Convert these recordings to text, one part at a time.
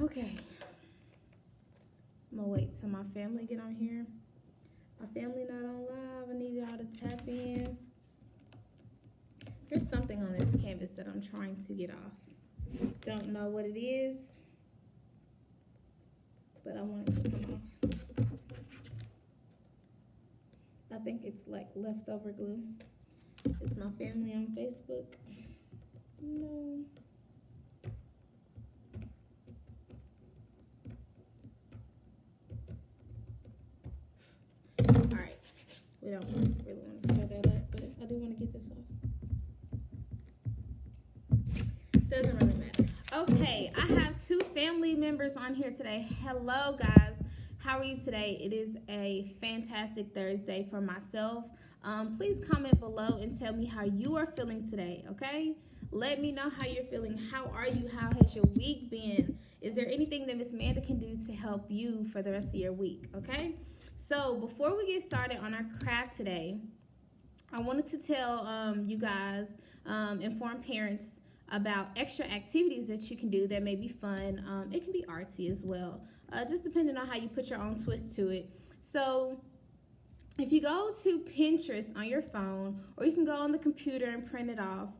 Okay, I'm gonna wait till my family get on here. My family not on live. I need y'all to tap in. There's something on this canvas that I'm trying to get off. Don't know what it is, but I want it to come off. I think it's like leftover glue. Is my family on Facebook? No. Alright. We don't really want to tear that up, but I do want to get this off. Doesn't really matter. Okay, I have two family members on here today. Hello, guys. How are you today? It is a fantastic Thursday for myself. Please comment below and tell me how you are feeling today, okay? Let me know how you're feeling. How are you? How has your week been? Is there anything that Miss Amanda can do to help you for the rest of your week, okay? So before we get started on our craft today, I wanted to tell you guys, inform parents about extra activities that you can do that may be fun. It can be artsy as well, just depending on how you put your own twist to it. So if you go to Pinterest on your phone, or you can go on the computer and print it off,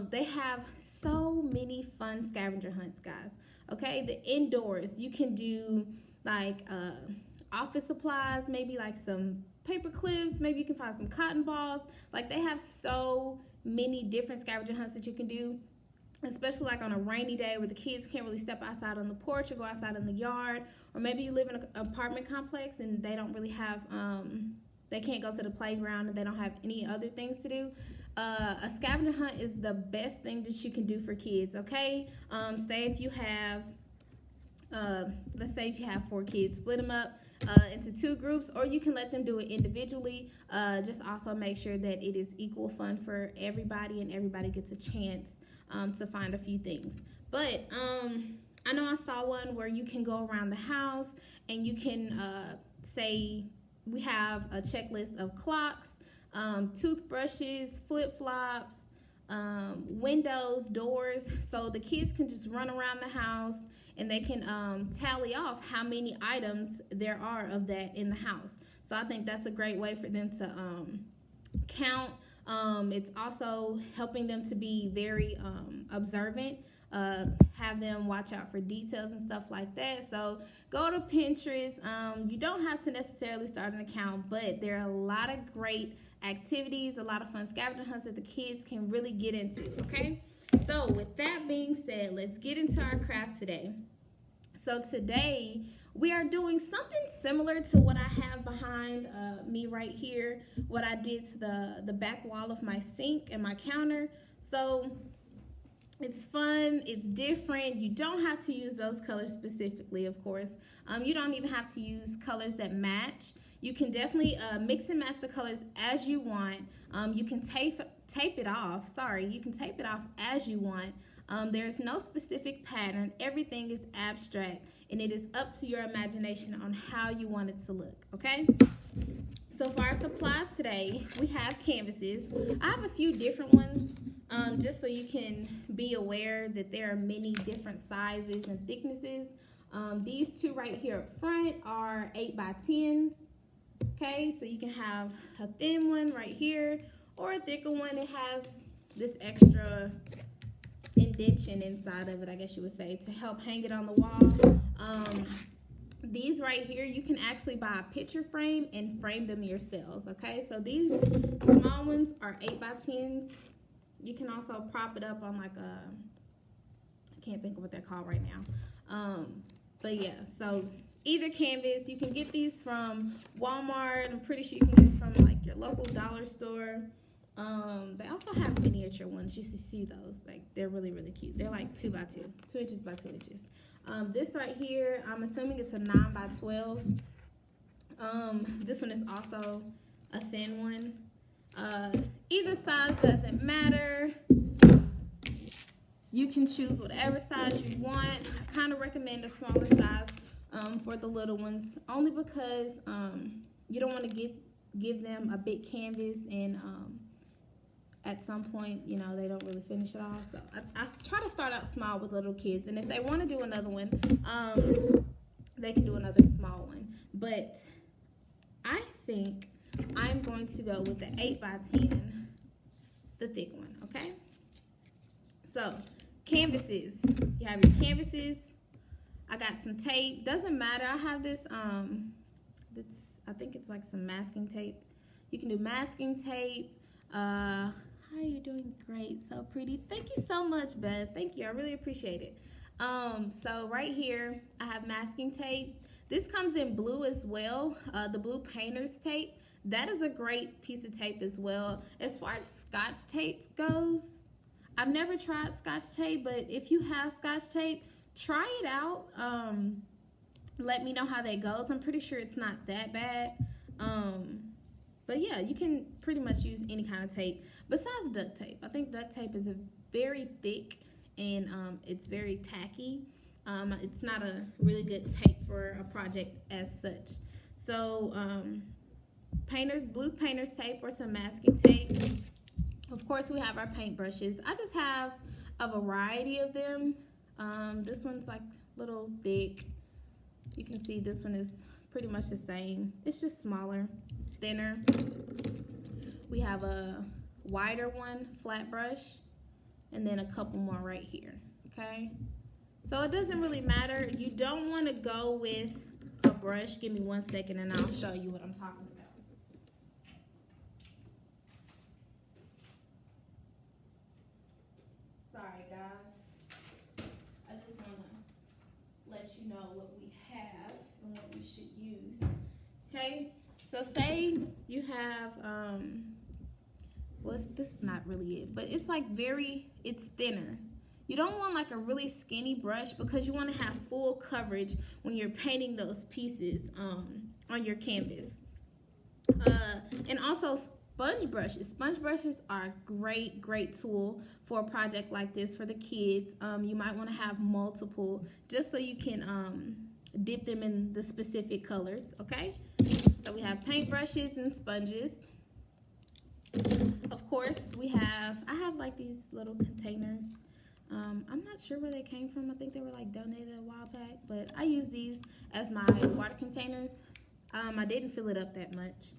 they have so many fun scavenger hunts, guys. Okay, the indoors, you can do like office supplies, maybe like some paper clips, maybe you can find some cotton balls. Like, they have so many different scavenger hunts that you can do, especially like on a rainy day where the kids can't really step outside on the porch or go outside in the yard, or maybe you live in an apartment complex and they don't really have they can't go to the playground and they don't have any other things to do. A scavenger hunt is the best thing that you can do for kids. Okay, say if you have let's say if you have 4 kids, split them up into 2 groups, or you can let them do it individually. Just also make sure that it is equal fun for everybody and everybody gets a chance to find a few things. But I know I saw one where you can go around the house and you can say we have a checklist of clocks, toothbrushes, flip-flops, windows, doors, so the kids can just run around the house and they can tally off how many items there are of that in the house. So I think that's a great way for them to count. It's also helping them to be very observant, have them watch out for details and stuff like that. So go to Pinterest. You don't have to necessarily start an account, but there are a lot of great activities, a lot of fun scavenger hunts that the kids can really get into, okay? So with that being said, let's get into our craft today. So today we are doing something similar to what I have behind me right here, what I did to the back wall of my sink and my counter. So it's fun, it's different. You don't have to use those colors specifically, of course. You don't even have to use colors that match. You can definitely mix and match the colors as you want. You can tape it off. You can tape it off as you want. There's no specific pattern. Everything is abstract, and it is up to your imagination on how you want it to look, okay? So for our supplies today, we have canvases. I have a few different ones, just so you can be aware that there are many different sizes and thicknesses. These 2 right here up front are 8x10s. Okay, so you can have a thin one right here, or a thicker one that has this extra indentation inside of it, I guess you would say, to help hang it on the wall. These right here, you can actually buy a picture frame and frame them yourselves, okay? So these small ones are 8x10s. You can also prop it up on like I can't think of what they're called right now. But yeah, so either canvas, you can get these from Walmart. I'm pretty sure you can get it from like your local dollar store. They also have miniature ones. You should see those. Like, they're really, really cute. They're like 2x2, 2 inches by 2 inches. This right here, I'm assuming it's a 9x12. This one is also a thin one. Either size doesn't matter. You can choose whatever size you want. I kind of recommend a smaller size for the little ones, only because you don't want to give them a big canvas and at some point, you know, they don't really finish it all. So I try to start out small with little kids, and if they want to do another one, they can do another small one. But I think I'm going to go with the 8x10, the thick one, okay? So, canvases. You have your canvases. I got some tape. Doesn't matter. I have this, I think it's like some masking tape. You can do masking tape. How are you doing? Great. So pretty. Thank you so much, Beth. Thank you. I really appreciate it. So right here, I have masking tape. This comes in blue as well, the blue painter's tape. That is a great piece of tape as well. As far as Scotch tape goes, I've never tried Scotch tape, but if you have Scotch tape, try it out. Let me know how that goes. I'm pretty sure it's not that bad. But yeah, you can pretty much use any kind of tape besides duct tape. I think duct tape is a very thick and it's very tacky. It's not a really good tape for a project as such. So blue painter's tape or some masking tape. Of course, we have our paint brushes. I just have a variety of them. This one's like a little thick. You can see this one is pretty much the same. It's just smaller, thinner. We have a wider one, flat brush, and then a couple more right here, okay? So it doesn't really matter. You don't want to go with a brush. Give me 1 second and I'll show you what I'm talking about. Sorry, guys. I just want to let you know what we have and what we should use. Okay? So say you have, this is not really it, but it's like it's thinner. You don't want like a really skinny brush because you want to have full coverage when you're painting those pieces on your canvas. And also sponge brushes. Sponge brushes are a great tool for a project like this for the kids. You might want to have multiple just so you can dip them in the specific colors, okay? So we have paint brushes and sponges. Of course, I have like these little containers. I'm not sure where they came from. I think they were like donated a while back, but I use these as my water containers. I didn't fill it up that much.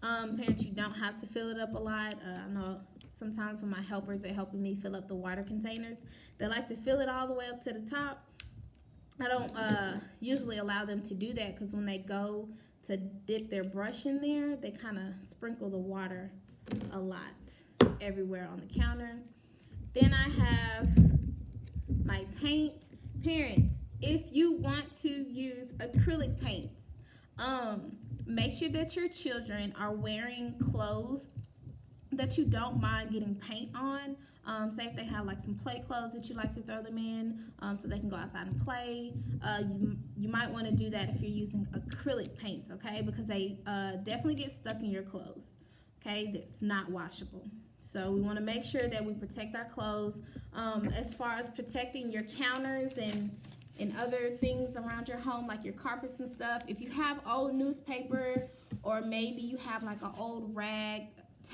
Parents, you don't have to fill it up a lot. I know sometimes when my helpers are helping me fill up the water containers, they like to fill it all the way up to the top. I don't usually allow them to do that because when they go to dip their brush in there, they kind of sprinkle the water a lot everywhere on the counter. Then I have my paint. Parents, if you want to use acrylic paints, make sure that your children are wearing clothes that you don't mind getting paint on. Say if they have like some play clothes that you like to throw them in so they can go outside and play. You might want to do that if you're using acrylic paints, okay? Because they definitely get stuck in your clothes, okay? That's not washable. So we want to make sure that we protect our clothes. As far as protecting your counters and other things around your home, like your carpets and stuff, if you have old newspaper or maybe you have like an old rag,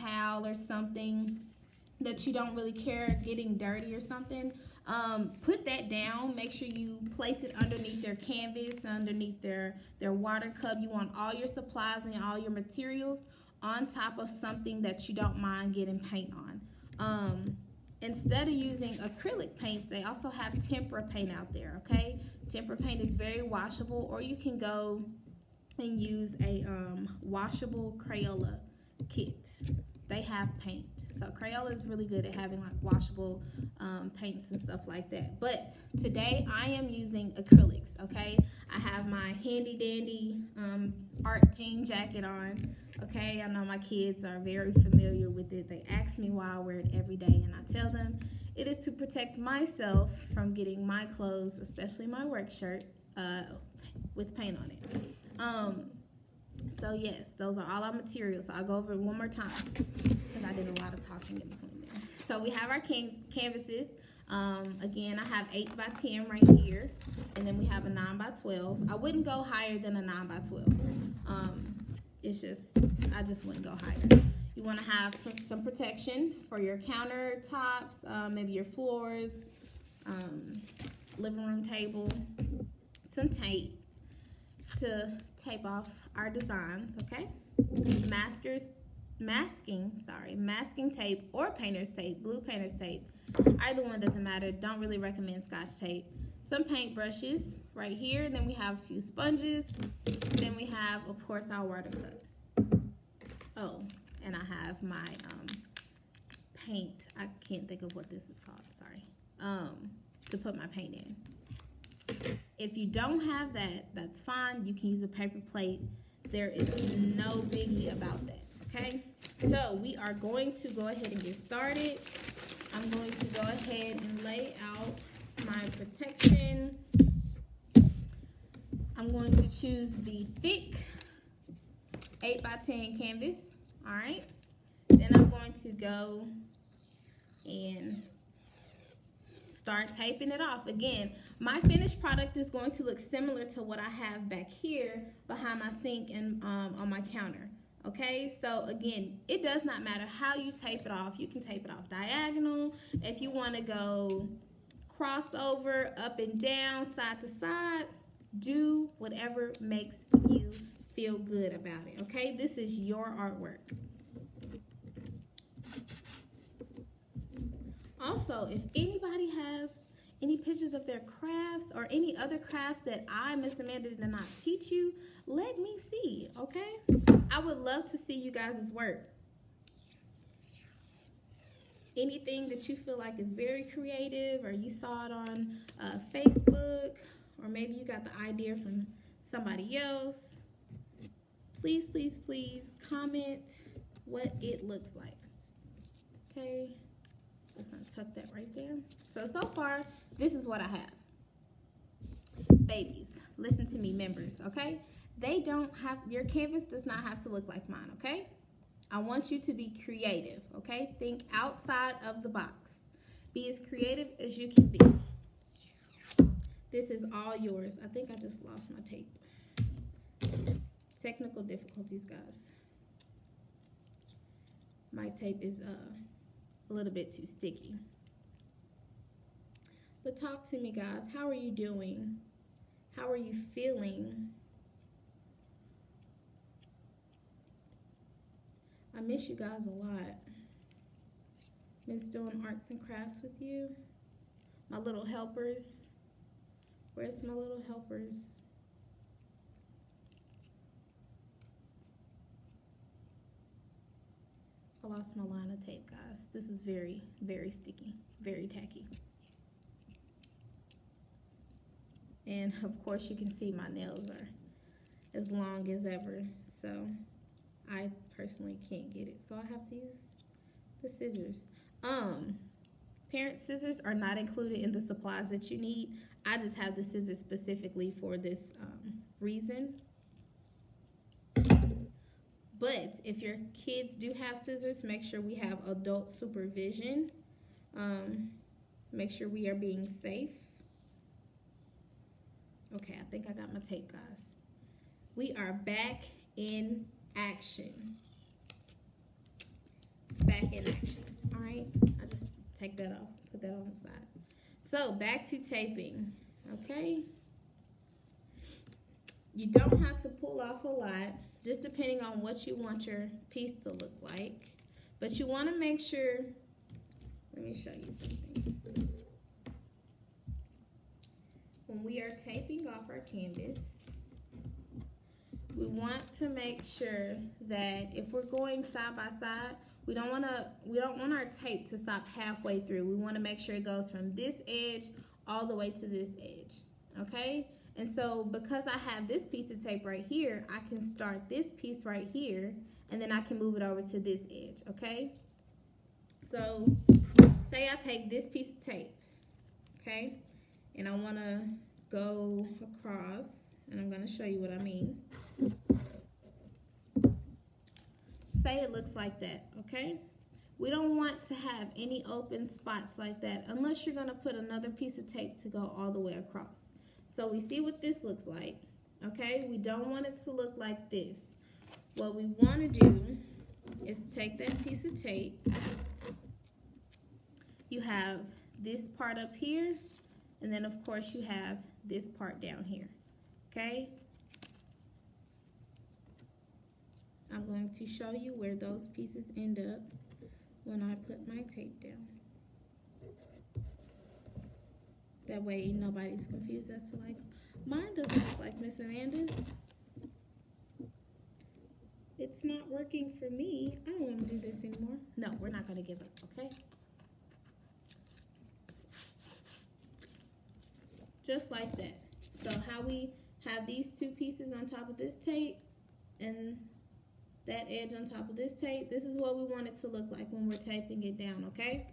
towel or something that you don't really care getting dirty or something, put that down. Make sure you place it underneath their canvas, underneath their water cup. You want all your supplies and all your materials on top of something that you don't mind getting paint on. Instead of using acrylic paints, they also have tempera paint out there, okay? Tempera paint is very washable, or you can go and use a washable Crayola kit. They have paint. So Crayola is really good at having like washable paints and stuff like that. But today I am using acrylics, okay? I have my handy dandy art jean jacket on, okay? I know my kids are very familiar with it. They ask me why I wear it every day, and I tell them it is to protect myself from getting my clothes, especially my work shirt, with paint on it. So yes, those are all our materials. So I'll go over it one more time because I did a lot of talking in between there. So we have our canvases. Again, I have 8x10 right here, and then we have a 9x12. I wouldn't go higher than a 9x12. I just wouldn't go higher. You want to have some protection for your countertops, maybe your floors, living room table, some tape to tape off our designs, okay? Masking tape or painter's tape, blue painter's tape. Either one doesn't matter. Don't really recommend Scotch tape. Some paint brushes right here. Then we have a few sponges. Then we have, of course, our water cup. Oh, and I have my paint. I can't think of what this is called. Sorry. To put my paint in. If you don't have that, that's fine. You can use a paper plate. There is no biggie about that. Okay, so we are going to go ahead and get started. I'm going to go ahead and lay out my protection. I'm going to choose the thick 8x10 canvas. All right, then I'm going to go and start taping it off. Again, my finished product is going to look similar to what I have back here behind my sink and on my counter. Okay, so again, it does not matter how you tape it off. You can tape it off diagonal. If you want to go crossover, up and down, side to side, do whatever makes you feel good about it. Okay, this is your artwork. Also, if anybody has any pictures of their crafts or any other crafts that I, Miss Amanda, did not teach you, let me see, okay? I would love to see you guys' work. Anything that you feel like is very creative, or you saw it on Facebook, or maybe you got the idea from somebody else, please, please, please comment what it looks like. Okay, just gonna tuck that right there. So far, this is what I have. Babies, listen to me, members, okay? They don't have, your canvas does not have to look like mine, okay? I want you to be creative, okay? Think outside of the box. Be as creative as you can be. This is all yours. I think I just lost my tape. Technical difficulties, guys. My tape is a little bit too sticky. But talk to me, guys. How are you doing? How are you feeling? I miss you guys a lot. Miss doing arts and crafts with you. My little helpers. Where's my little helpers? I lost my line of tape, guys. This is very, very sticky, very tacky. And of course you can see my nails are as long as ever, so I personally can't get it, so I have to use the scissors. Parent scissors are not included in the supplies that you need. I just have the scissors specifically for this reason. But if your kids do have scissors, make sure we have adult supervision. Make sure we are being safe. Okay, I think I got my tape, guys. We are back in action. Back in action. All right, I just take that off, put that on the side. So back to taping, okay? You don't have to pull off a lot, just depending on what you want your piece to look like. But you want to make sure, let me show you something. When we are taping off our canvas, we want to make sure that if we're going side by side, we don't want our tape to stop halfway through. We want to make sure it goes from this edge all the way to this edge, okay? And so because I have this piece of tape right here, I can start this piece right here, and then I can move it over to this edge, okay? So say I take this piece of tape, okay? And I want to go across, and I'm going to show you what I mean. Say it looks like that, okay? We don't want to have any open spots like that unless you're going to put another piece of tape to go all the way across. So we see what this looks like, okay? We don't want it to look like this. What we want to do is take that piece of tape. You have this part up here, and then of course you have this part down here, okay? I'm going to show you where those pieces end up when I put my tape down. That way nobody's confused as to like, mine doesn't look like Miss Amanda's. It's not working for me. I don't want to do this anymore. No, we're not going to give up, okay? Just like that. So how we have these two pieces on top of this tape and that edge on top of this tape, this is what we want it to look like when we're taping it down, okay?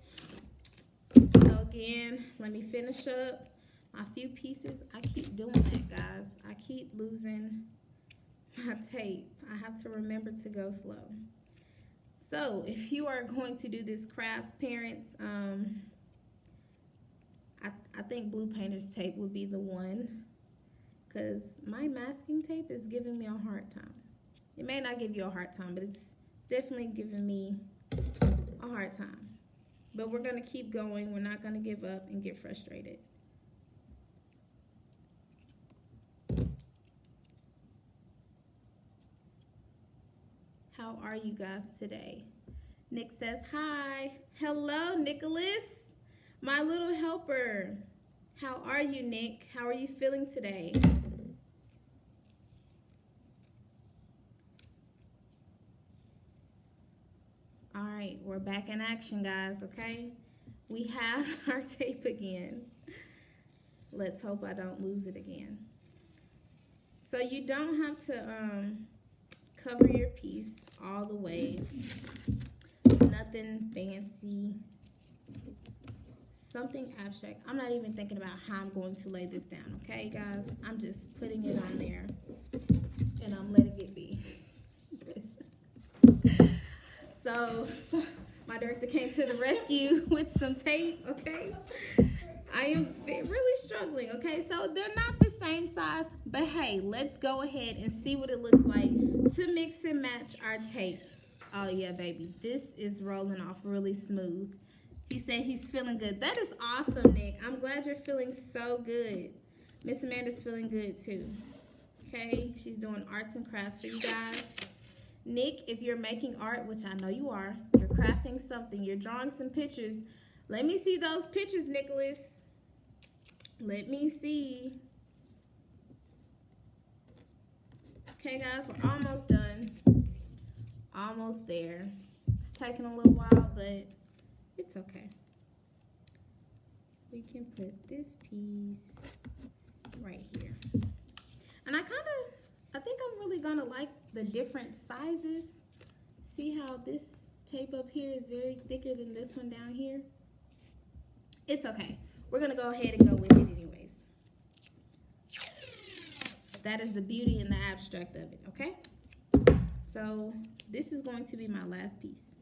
So again, let me finish up my few pieces. I keep doing that, guys. I keep losing my tape. I have to remember to go slow. So if you are going to do this craft, parents, I think blue painter's tape would be the one, because my masking tape is giving me a hard time. It may not give you a hard time, but it's definitely giving me a hard time. But we're going to keep going. We're not going to give up and get frustrated. How are you guys today? Nick says hi. Hello, Nicholas, my little helper. How are you, Nick? How are you feeling today? All right, we're back in action, guys, okay? We have our tape again. Let's hope I don't lose it again. So you don't have to cover your piece all the way. Nothing fancy. Something abstract. I'm not even thinking about how I'm going to lay this down, okay, guys? I'm just putting it on there, and I'm letting it be. So my director came to the rescue with some tape, okay? I am really struggling, okay? So they're not the same size, but hey, let's go ahead and see what it looks like to mix and match our tape. Oh yeah, baby, this is rolling off really smooth. He said he's feeling good. That is awesome, Nick. I'm glad you're feeling so good. Miss Amanda's feeling good too. Okay, she's doing arts and crafts for you guys. Nick, if you're making art, which I know you are, you're crafting something, you're drawing some pictures. Let me see those pictures, Nicholas. Let me see. Okay, guys, we're almost done. Almost there. It's taking a little while, but it's okay. We can put this piece right here. And I think I'm really gonna like the different sizes. See how this tape up here is very thicker than this one down here? It's okay. We're gonna go ahead and go with it anyways. That is the beauty and the abstract of it, okay? So this is going to be my last piece.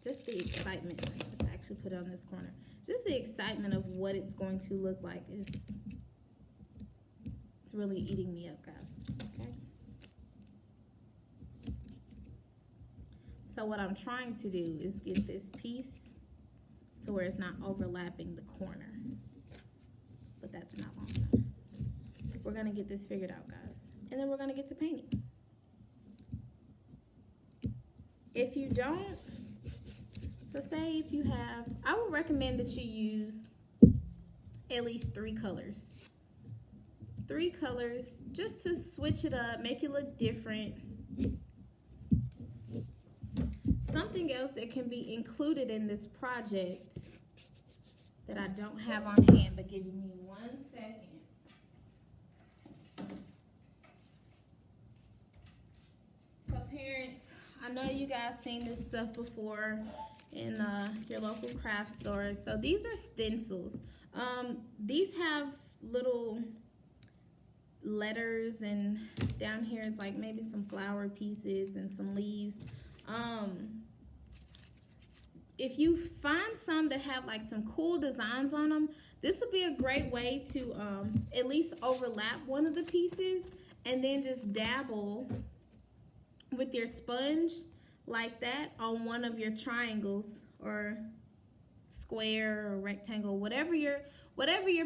Just the excitement. Let's actually put it on this corner. Just the excitement of what it's going to look like is it's really eating me up, guys. Okay. So what I'm trying to do is get this piece to where it's not overlapping the corner. But that's not long enough. We're gonna get this figured out, guys. And then we're gonna get to painting. If you don't, so say if you have, I would recommend that you use at least 3 colors. 3 colors just to switch it up, make it look different. Something else that can be included in this project that I don't have on hand, but give me 1 second. So parents, I know you guys seen this stuff before in your local craft stores. So these are stencils. These have little letters, and down here is like maybe some flower pieces and some leaves. if you find some that have like some cool designs on them, this would be a great way to at least overlap one of the pieces and then just dabble with your sponge like that on one of your triangles or square or rectangle, whatever your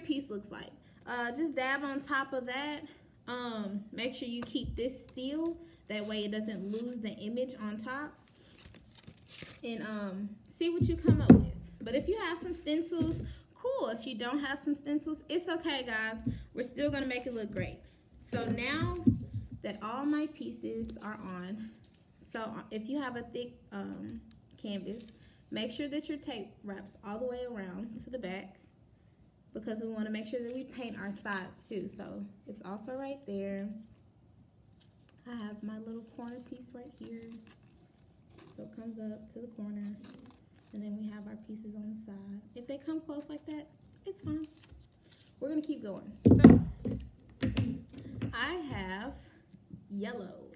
piece looks like. Just dab on top of that. Make sure you keep this still, that way it doesn't lose the image on top. And see what you come up with. But if you have some stencils, cool. If you don't have some stencils, it's okay, guys. We're still gonna make it look great. So now that all my pieces are on, so if you have a thick canvas, make sure that your tape wraps all the way around to the back, because we want to make sure that we paint our sides too. So it's also right there. I have my little corner piece right here. So it comes up to the corner. And then we have our pieces on the side. If they come close like that, it's fine. We're going to keep going. So I have yellow.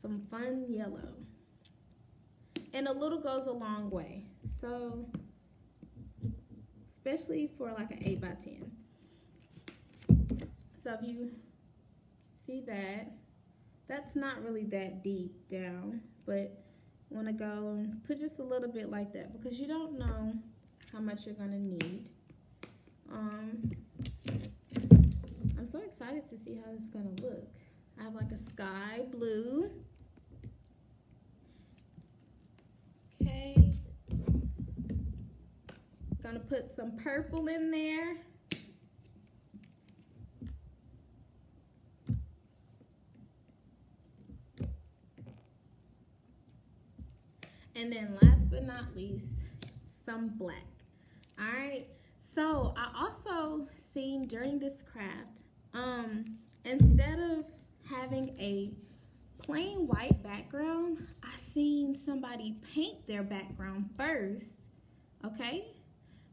Some fun yellow. And a little goes a long way. So especially for like an 8 by 10. So if you see that, that's not really that deep down, but want to go and put just a little bit like that, because you don't know how much you're going to need. I'm so excited to see how this is going to look. I have like a sky blue. Okay. Gonna put some purple in there. And then last but not least, some black. All right. So I also seen during this craft, instead of having a plain white background, I seen somebody paint their background first. Okay.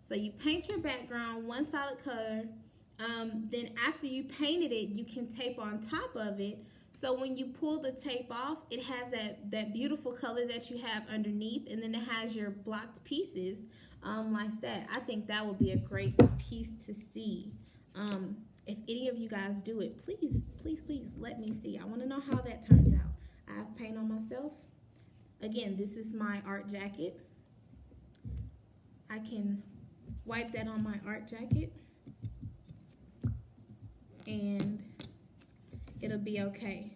So you paint your background one solid color. Then after you painted it, you can tape on top of it. So when you pull the tape off, it has that beautiful color that you have underneath, and then it has your blocked pieces like that. I think that would be a great piece to see. If any of you guys do it, please, please, please let me see. I want to know how that turns out. I have paint on myself. Again, this is my art jacket. I can wipe that on my art jacket, and it'll be okay.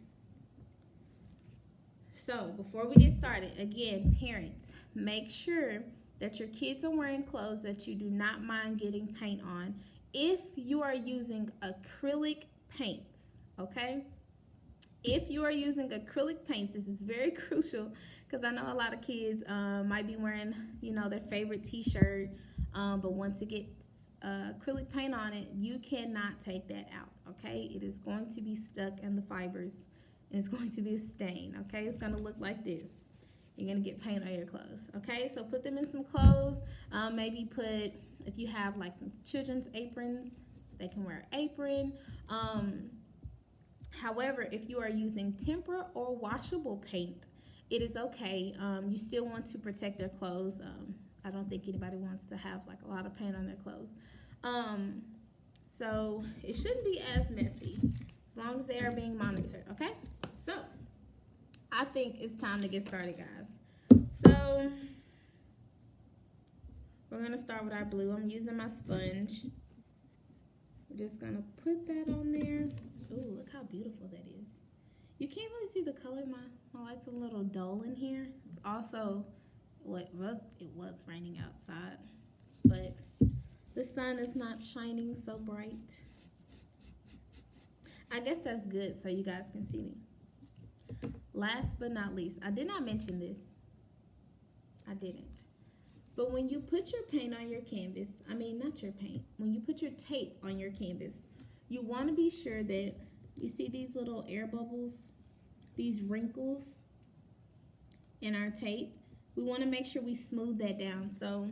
So before we get started, again, parents, make sure that your kids are wearing clothes that you do not mind getting paint on. If you are using acrylic paints, okay? If you are using acrylic paints, this is very crucial, because I know a lot of kids might be wearing, their favorite t-shirt, but once it gets acrylic paint on it, you cannot take that out, okay? It is going to be stuck in the fibers, and it's going to be a stain, okay? It's going to look like this. You're going to get paint on your clothes, okay? So put them in some clothes. Maybe put, if you have like some children's aprons, they can wear an apron. However, if you are using tempera or washable paint, it is okay. You still want to protect their clothes. I don't think anybody wants to have like a lot of paint on their clothes. So it shouldn't be as messy as long as they are being monitored, okay? So I think it's time to get started, guys. So we're gonna start with our blue. I'm using my sponge. I'm just gonna put that on there. Ooh, look how beautiful that is. You can't really see the color. My light's a little dull in here. It's also it was raining outside, but the sun is not shining so bright. I guess that's good so you guys can see me. Last but not least, I did not mention this. I didn't. But when you put your paint on your canvas, not your paint, when you put your tape on your canvas, you want to be sure that you see these little air bubbles, these wrinkles in our tape. We want to make sure we smooth that down. So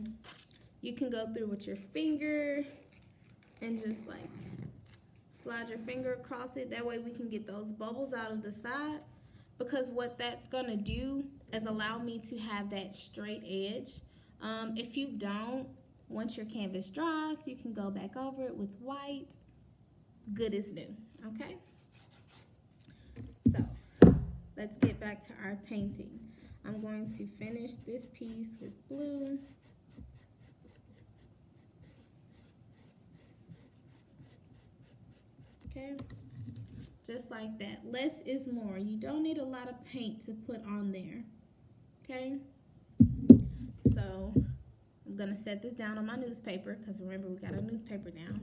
you can go through with your finger and just like slide your finger across it. That way we can get those bubbles out of the side, because what that's going to do is allow me to have that straight edge. If you don't, once your canvas dries, you can go back over it with white. Good as new, okay? So let's get back to our painting. I'm going to finish this piece with blue. Okay, just like that. Less is more. You don't need a lot of paint to put on there. Okay, so I'm gonna set this down on my newspaper, because remember, we got our newspaper down.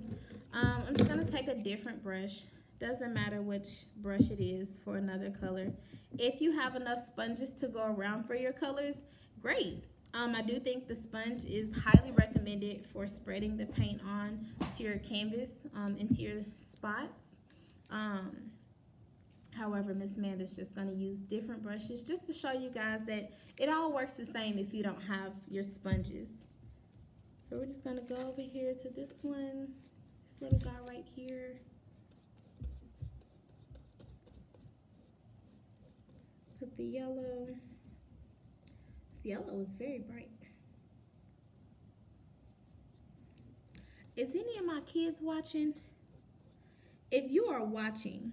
I'm just gonna take a different brush. Doesn't matter which brush it is for another color. If you have enough sponges to go around for your colors, great. I do think the sponge is highly recommended for spreading the paint on to your canvas, into your spots. However, Miss Amanda's just going to use different brushes just to show you guys that it all works the same if you don't have your sponges. So we're just going to go over here to this one, this little guy right here. Put the yellow. This yellow is very bright. Is any of my kids watching? If you are watching,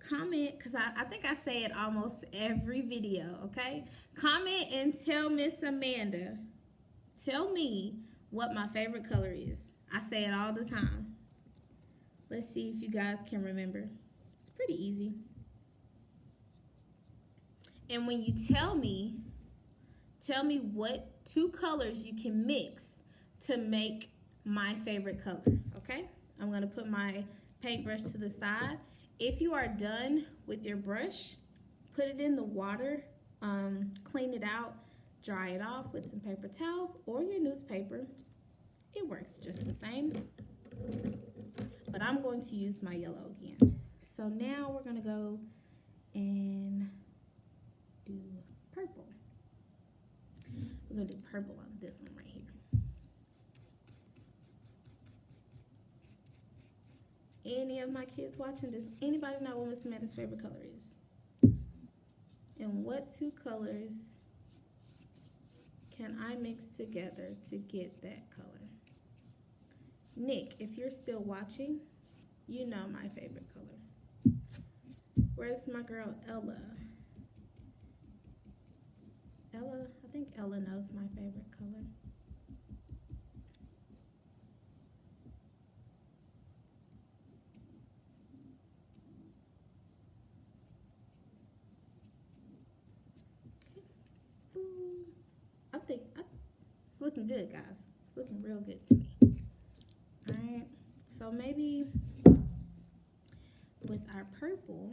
comment, because I think I say it almost every video, okay? Comment and tell Miss Amanda, tell me what my favorite color is. I say it all the time. Let's see if you guys can remember. It's pretty easy. And when you tell me what two colors you can mix to make my favorite color, okay? I'm going to put my paintbrush to the side. If you are done with your brush, put it in the water, clean it out, dry it off with some paper towels or your newspaper. It works just the same. But I'm going to use my yellow again. So now we're going to go and do purple. We're going to do purple on this one right here. Any of my kids watching, does anybody know what Miss Amanda's favorite color is? And what two colors can I mix together to get that color? Nick, if you're still watching, you know my favorite color. Where's my girl Ella? Ella, I think Ella knows my favorite color. It's looking good, guys. It's looking real good to me. Alright, so maybe with our purple,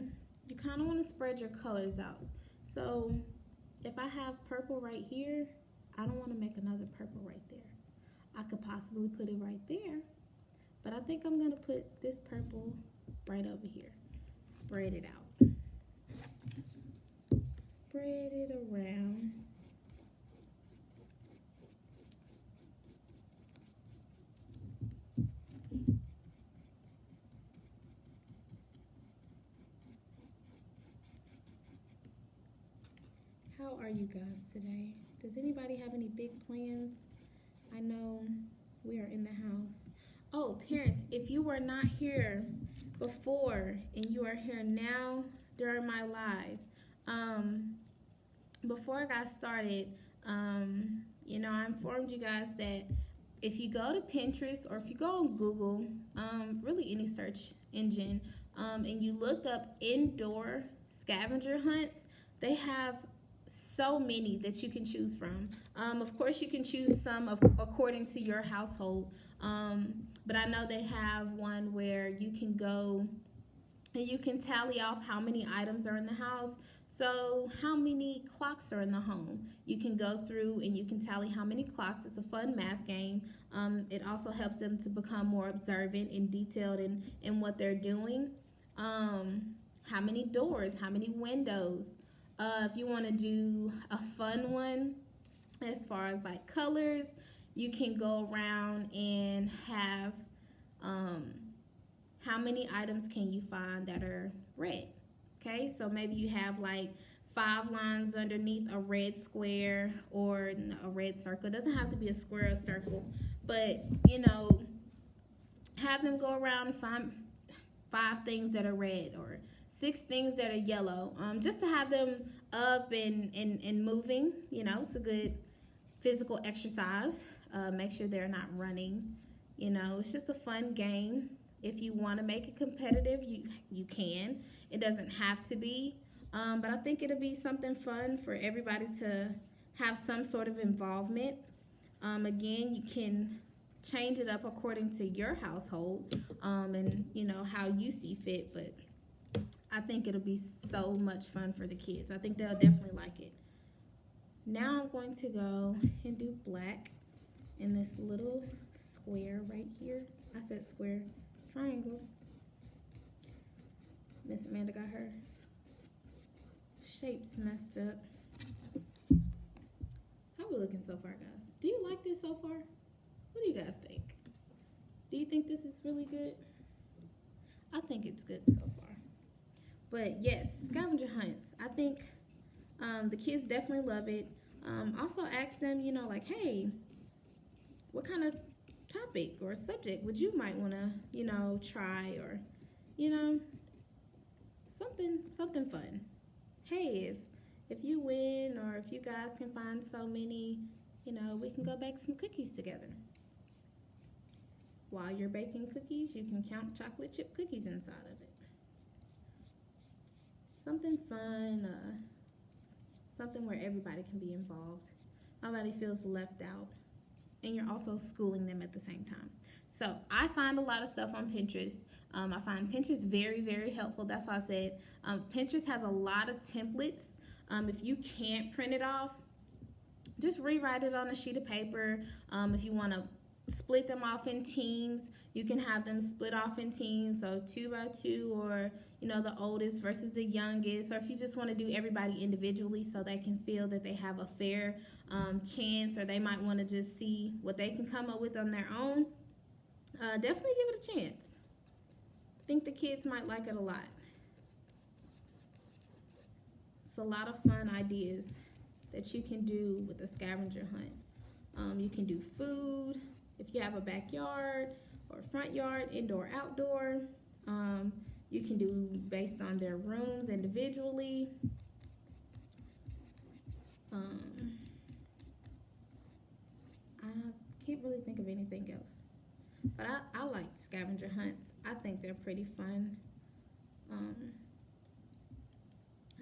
you kind of want to spread your colors out. So if I have purple right here, I don't want to make another purple right there. I could possibly put it right there, but I think I'm going to put this purple right over here. Spread it out. Spread it around. How are you guys today? Does anybody have any big plans? I know we are in the house. Oh, parents, if you were not here before and you are here now during my live, before I got started, I informed you guys that if you go to Pinterest or if you go on Google, really any search engine, and you look up indoor scavenger hunts, they have so many that you can choose from. Of course, you can choose some according to your household, but I know they have one where you can go and you can tally off how many items are in the house. So how many clocks are in the home? You can go through and you can tally how many clocks. It's a fun math game. It also helps them to become more observant and detailed in what they're doing. How many doors? How many windows? If you want to do a fun one as far as like colors, you can go around and have how many items can you find that are red? Okay, so maybe you have like 5 lines underneath a red square or a red circle. It doesn't have to be a square or circle, but have them go around and find 5 things that are red or 6 things that are yellow, just to have them up and moving. It's a good physical exercise. Make sure they're not running. It's just a fun game. If you want to make it competitive, you can. It doesn't have to be, but I think it'll be something fun for everybody to have some sort of involvement. Again, you can change it up according to your household, and how you see fit, but I think it'll be so much fun for the kids. I think they'll definitely like it. Now I'm going to go and do black in this little square right here. I said square, triangle. Miss Amanda got her shapes messed up. How we looking so far, guys? Do you like this so far? What do you guys think? Do you think this is really good? I think it's good so far. But yes, scavenger hunts. I think the kids definitely love it. Also ask them, like, hey, what kind of topic or subject would you might want to, try, or, something fun. Hey, if you win, or if you guys can find so many, we can go bake some cookies together. While you're baking cookies, you can count chocolate chip cookies inside of it. Something fun, something where everybody can be involved. Nobody feels left out. And you're also schooling them at the same time. So I find a lot of stuff on Pinterest. I find Pinterest very, very helpful. That's why I said Pinterest has a lot of templates. If you can't print it off, just rewrite it on a sheet of paper. If you want to split them off in teams, you can have them split off in teams, so 2 by 2, or the oldest versus the youngest, or if you just want to do everybody individually so they can feel that they have a fair chance, or they might want to just see what they can come up with on their own, definitely give it a chance. I think the kids might like it a lot. It's a lot of fun ideas that you can do with a scavenger hunt. You can do food if you have a backyard or front yard, indoor, outdoor. You can do based on their rooms individually. I can't really think of anything else. But I like scavenger hunts. I think they're pretty fun.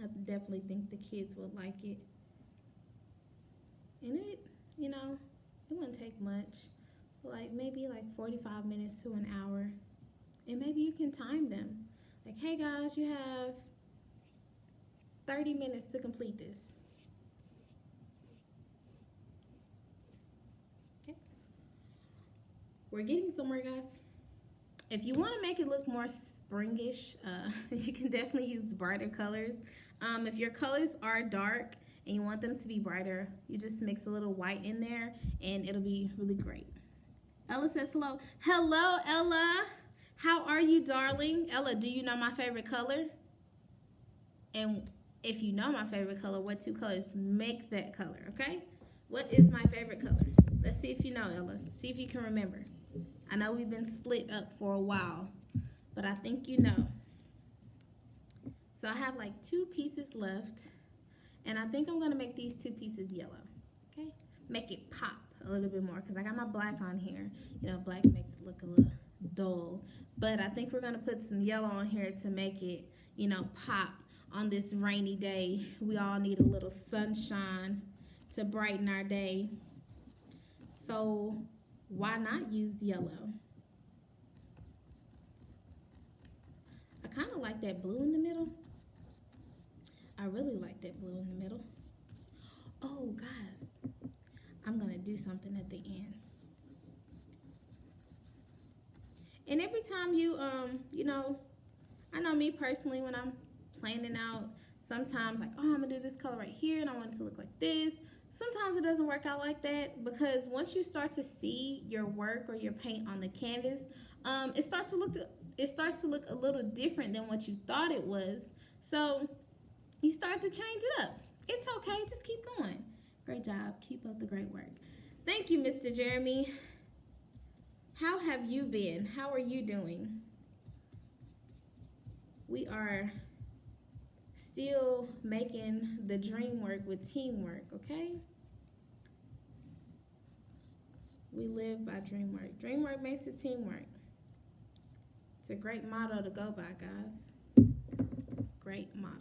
I definitely think the kids would like it. And it wouldn't take much. Maybe 45 minutes to an hour. And maybe you can time them. Like, hey guys, you have 30 minutes to complete this. Okay. We're getting somewhere, guys. If you want to make it look more springish, you can definitely use brighter colors. If your colors are dark and you want them to be brighter, you just mix a little white in there and it'll be really great. Ella says hello. Hello, Ella. How are you, darling? Ella, do you know my favorite color? And if you know my favorite color, what 2 colors make that color, okay? What is my favorite color? Let's see if you know, Ella. See if you can remember. I know we've been split up for a while, but I think you know. So I have 2 pieces left, and I think I'm going to make these 2 pieces yellow, okay? Make it pop a little bit more, because I got my black on here. Black makes it look a little dull, but I think we're going to put some yellow on here to make it, pop on this rainy day. We all need a little sunshine to brighten our day. So why not use yellow? I kind of like that blue in the middle. I really like that blue in the middle. Oh, guys, I'm going to do something at the end. And every time you, I know me personally, when I'm planning out, sometimes oh, I'm going to do this color right here, and I want it to look like this. Sometimes it doesn't work out like that, because once you start to see your work or your paint on the canvas, it starts to look a little different than what you thought it was. So you start to change it up. It's okay. Just keep going. Great job. Keep up the great work. Thank you, Mr. Jeremy. How have you been? How are you doing? We are still making the dream work with teamwork, okay? We live by dream work. Dream work makes it teamwork. It's a great motto to go by, guys. Great motto.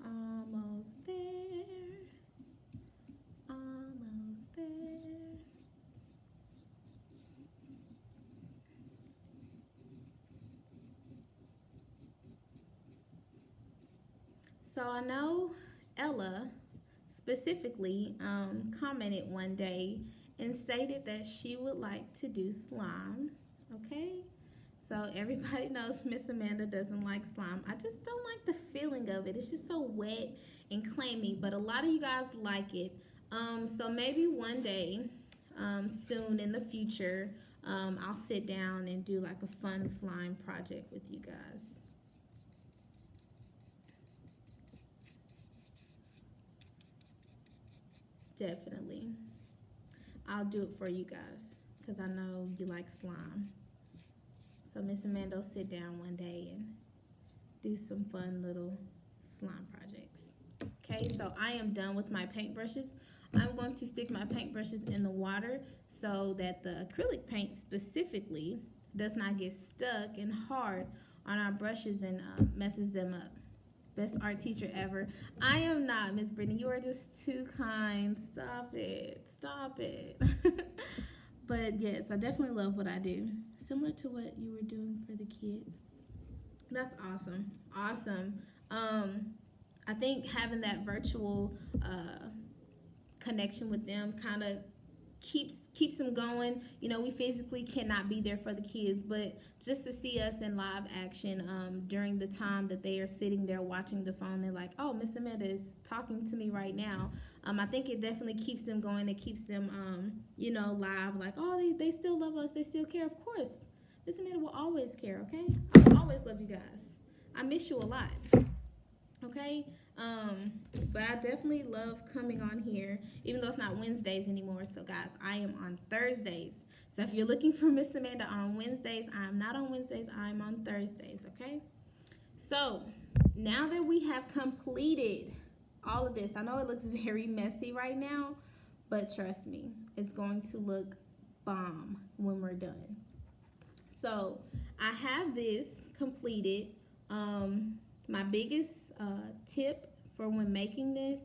Almost there. Almost there. So I know Ella specifically commented one day and stated that she would like to do slime. Okay? So everybody knows Miss Amanda doesn't like slime. I just don't like the feeling of it. It's just so wet and clammy, but a lot of you guys like it. So maybe one day, soon in the future, I'll sit down and do like a fun slime project with you guys. Definitely. I'll do it for you guys because I know you like slime. So Miss Amanda will sit down one day and do some fun little slime projects. Okay, so I am done with my paintbrushes. I'm going to stick my paintbrushes in the water so that the acrylic paint specifically does not get stuck and hard on our brushes and messes them up. Best art teacher ever. I am not, Miss Brittany. You are just too kind. Stop it. Stop it. But yes, I definitely love what I do. Similar to what you were doing for the kids. That's awesome. Awesome. I think having that virtual connection with them kind of keeps them going. You know, we physically cannot be there for the kids, but just to see us in live action during the time that they are sitting there watching the phone, they're like, oh, Miss Amanda is talking to me right now. I think it definitely keeps them going. It keeps them, live. Like, oh, they still love us. They still care. Of course, Miss Amanda will always care, okay? I will always love you guys. I miss you a lot, okay? But I definitely love coming on here, even though it's not Wednesdays anymore. So, guys, I am on Thursdays. So, if you're looking for Miss Amanda on Wednesdays, I'm not on Wednesdays. I'm on Thursdays, okay? So, now that we have completed all of this, I know it looks very messy right now, but trust me, it's going to look bomb when we're done. So, I have this completed. My biggest tip for when making this,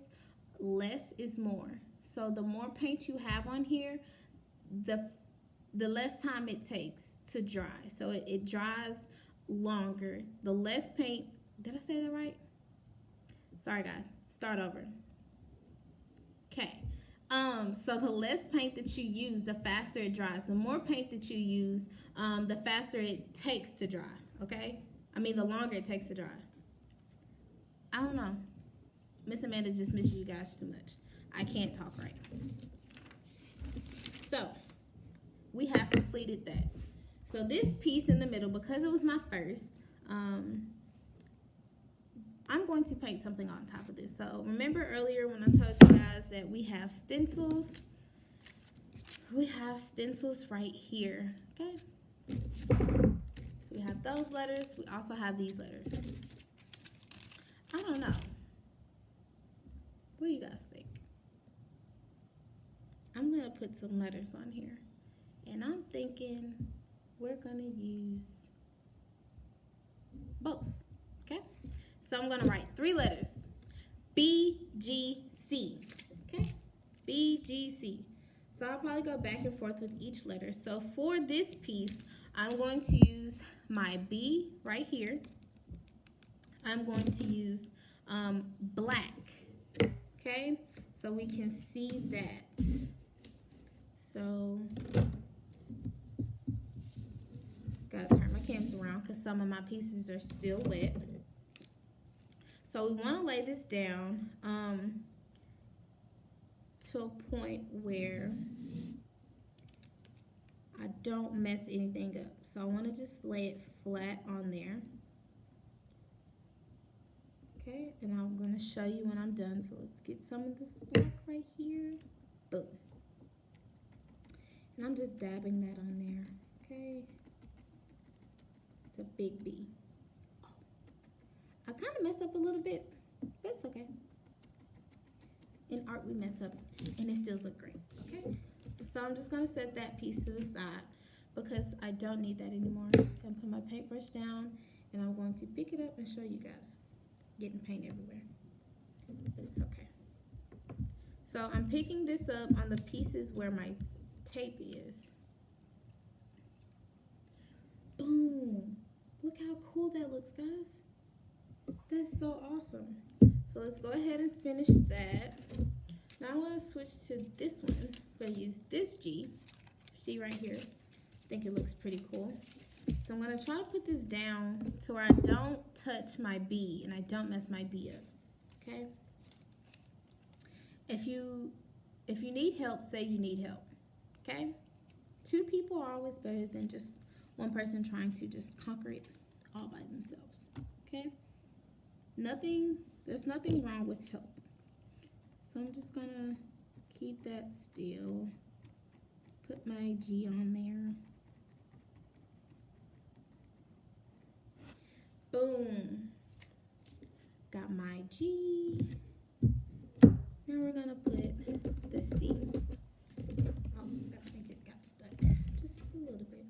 less is more. So the more paint you have on here, the less time it takes to dry. So it dries longer. The less paint, did I say that right? Sorry guys, start over. Okay. So the less paint that you use, the faster it dries. The more paint that you use, the faster it takes to dry, okay? I mean, the longer it takes to dry. I don't know. Miss Amanda just misses you guys too much. I can't talk right. So, we have completed that. So this piece in the middle, because it was my first, I'm going to paint something on top of this. So remember earlier when I told you guys that we have stencils? We have stencils right here, okay? So we have those letters. We also have these letters. I don't know. What do you guys think? I'm going to put some letters on here. And I'm thinking we're going to use both, okay? So I'm going to write 3 letters. B, G, C, okay? B, G, C. So I'll probably go back and forth with each letter. So for this piece, I'm going to use my B right here. I'm going to use black, okay? So we can see that. So, gotta turn my canvas around because some of my pieces are still wet. So we want to lay this down to a point where I don't mess anything up. So I want to just lay it flat on there. Okay, and I'm going to show you when I'm done. So let's get some of this black right here. Boom. And I'm just dabbing that on there. Okay. It's a big B. I kind of messed up a little bit, but it's okay. In art, we mess up, and it still looks great, okay? So I'm just going to set that piece to the side because I don't need that anymore. I'm going to put my paintbrush down, and I'm going to pick it up and show you guys. Getting paint everywhere, but it's okay. So I'm picking this up on the pieces where my tape is. Boom. Look how cool that looks, guys. That's so awesome. So let's go ahead and finish that. Now I'm going to switch to this one. I'm going to use this G right here. I think it looks pretty cool. So I'm going to try to put this down to where I don't touch my B and I don't mess my B up. Okay? If you need help, say you need help. Okay? 2 people are always better than just one person trying to just conquer it all by themselves. Okay? There's nothing wrong with help. So I'm just gonna keep that still. Put my G on there. Boom. Got my G. Now we're gonna put the C. Oh, I think it got stuck just a little bit.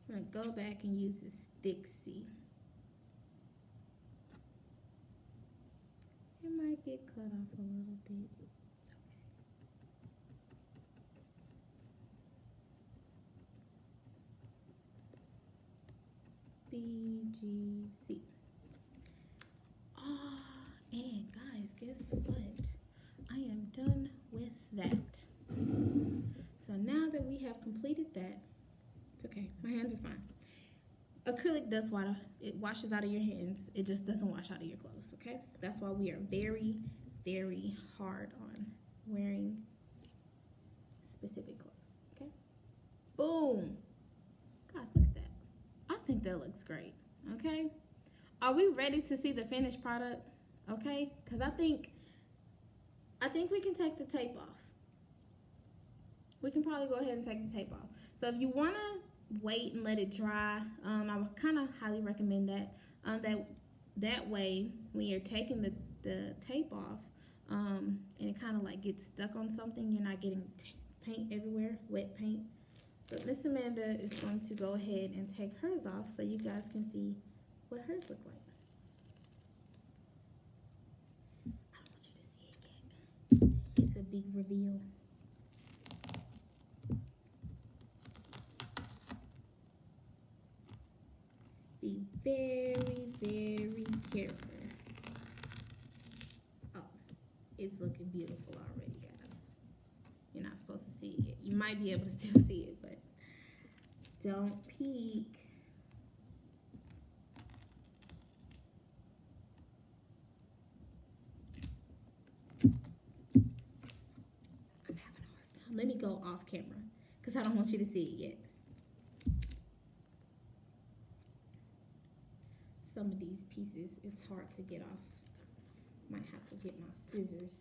I'm gonna go back and use this thick C. It might get cut off a little bit. B, G, C. Oh, and guys, guess what? I am done with that. So now that we have completed that, it's okay. My hands are fine. Acrylic does water. It washes out of your hands. It just doesn't wash out of your clothes, okay? That's why we are very, very hard on wearing specific clothes, okay? Boom. Guys, look at that. I think that looks great, okay? Are we ready to see the finished product, okay? Because I think we can take the tape off. We can probably go ahead and take the tape off. So if you want to wait and let it dry, I would kind of highly recommend that. That way, when you're taking the tape off, and it kind of like gets stuck on something, you're not getting paint everywhere, wet paint. But Miss Amanda is going to go ahead and take hers off so you guys can see what hers look like. I don't want you to see it yet. It's a big reveal. Be very, very careful. Oh, it's looking beautiful already, guys. You're not supposed to see it yet. You might be able to still see it, but don't peek. I'm having a hard time. Let me go off camera because I don't want you to see it yet. Some of these pieces, it's hard to get off. Might have to get my scissors.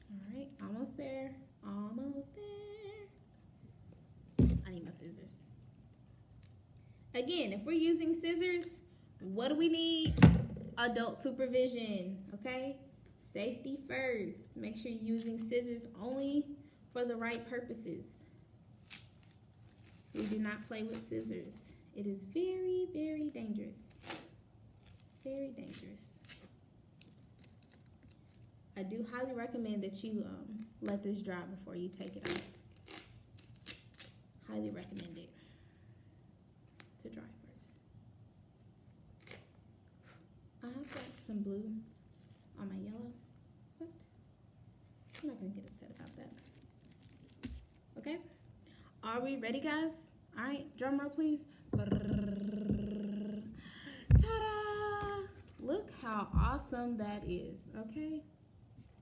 All right, almost there. Almost there. I need my scissors. Again, if we're using scissors, what do we need? Adult supervision, okay? Safety first. Make sure you're using scissors only for the right purposes. We do not play with scissors. It is very, very dangerous. Very dangerous. I do highly recommend that you let this dry before you take it off. Highly recommend it to dry first. I have got some blue on my yellow. What? I'm not gonna get upset about that. Okay? Are we ready, guys? All right, drum roll, please. But how awesome that is, okay?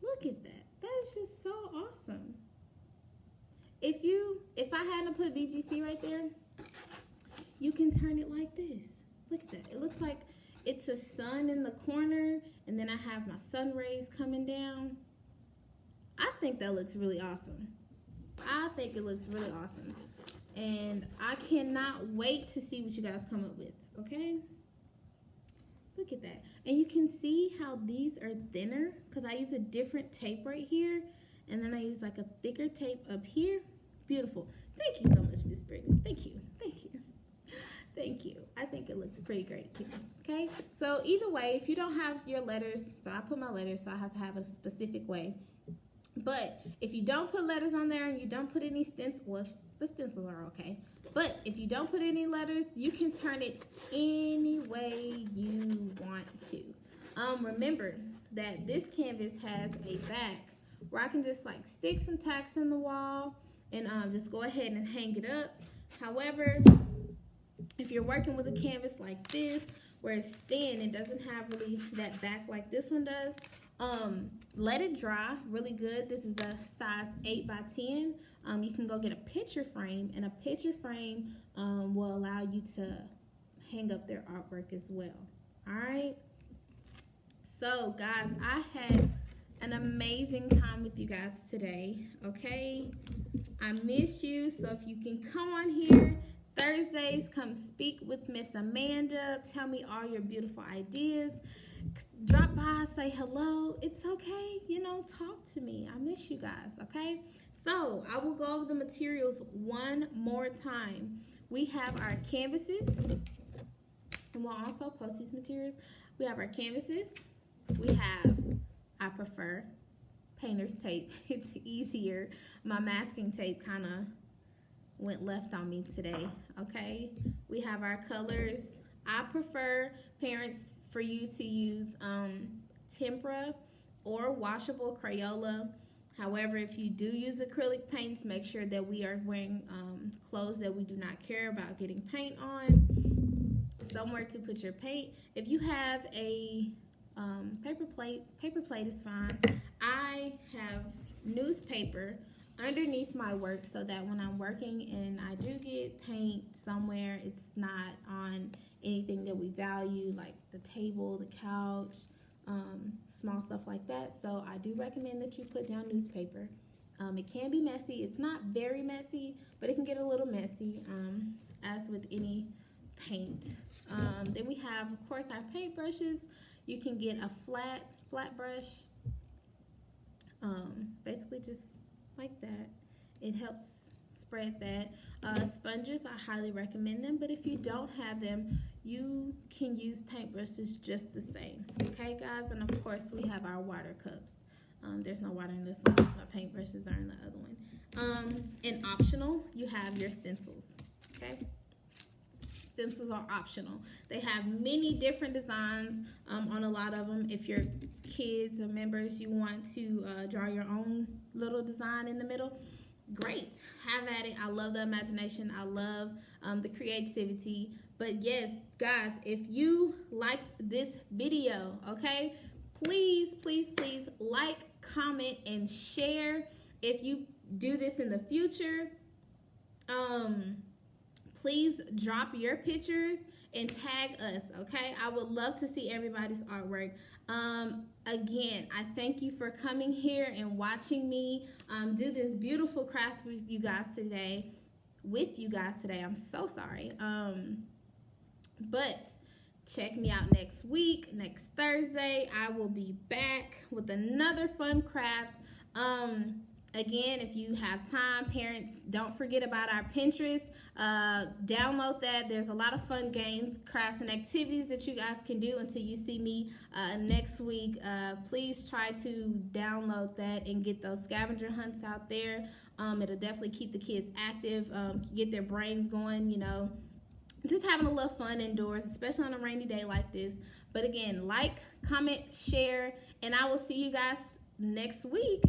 Look at that. That is just so awesome. If I hadn't put BGC right there, you can turn it like this. Look at that. It looks like it's a sun in the corner, and then I have my sun rays coming down. I think that looks really awesome. I think it looks really awesome. And I cannot wait to see what you guys come up with, okay? Look at that. And you can see how these are thinner because I use a different tape right here. And then I use like a thicker tape up here. Beautiful. Thank you so much, Miss Brittany. Thank you. Thank you. Thank you. I think it looks pretty great too. Okay? So either way, if you don't have your letters, so I put my letters, so I have to have a specific way. But if you don't put letters on there and you don't put any stencils, well, the stencils are okay. But if you don't put any letters, you can turn it any way you want to. Remember that this canvas has a back where I can just like stick some tacks in the wall and just go ahead and hang it up. However, if you're working with a canvas like this, where it's thin, it doesn't have really that back like this one does, let it dry really good. This is a size 8 by 10. You can go get a picture frame, and a picture frame will allow you to hang up their artwork as well. All right. So, guys, I had an amazing time with you guys today. Okay. I missed you, so if you can come on here Thursdays, come speak with Miss Amanda. Tell me all your beautiful ideas. Drop by, say hello. It's okay, you know, talk to me. I miss you guys, okay? So I will go over the materials one more time. We have our canvases, and we'll also post these materials. We have our canvases. We have, I prefer, painter's tape. It's easier. My masking tape kind of went left on me today, okay? We have our colors. I prefer, parents, for you to use tempera or washable Crayola. However, if you do use acrylic paints, make sure that we are wearing clothes that we do not care about getting paint on. Somewhere to put your paint. If you have a paper plate is fine. I have newspaper underneath my work so that when I'm working and I do get paint somewhere, it's not on anything that we value, like the table, the couch, small stuff like that. So I do recommend that you put down newspaper. It can be messy. It's not very messy, but it can get a little messy, as with any paint. Then we have, of course, our paint brushes. You can get a flat brush, basically just like that. It helps spread that. Sponges, I highly recommend them, but if you don't have them, you can use paint brushes just the same. Okay, guys? And of course, we have our water cups. There's no water in this one, so my paint brushes are in the other one. And optional, you have your stencils. Okay? Stencils are optional. They have many different designs on a lot of them. If your kids or members, you want to draw your own little design in the middle, great. Have at it. I love the imagination. I love the creativity. But yes, guys, if you liked this video, okay, please, please, please like, comment, and share. If you do this in the future, please drop your pictures and tag us, okay? I would love to see everybody's artwork. Again, I thank you for coming here and watching me do this beautiful craft with you guys today. I'm so sorry. But check me out next week, next Thursday. I will be back with another fun craft. Again, if you have time, parents, don't forget about our Pinterest. Download that. There's a lot of fun games, crafts, and activities that you guys can do until you see me next week. Please try to download that and get those scavenger hunts out there. It'll definitely keep the kids active, get their brains going, you know, just having a little fun indoors, especially on a rainy day like this. But again, like, comment, share, and I will see you guys next week.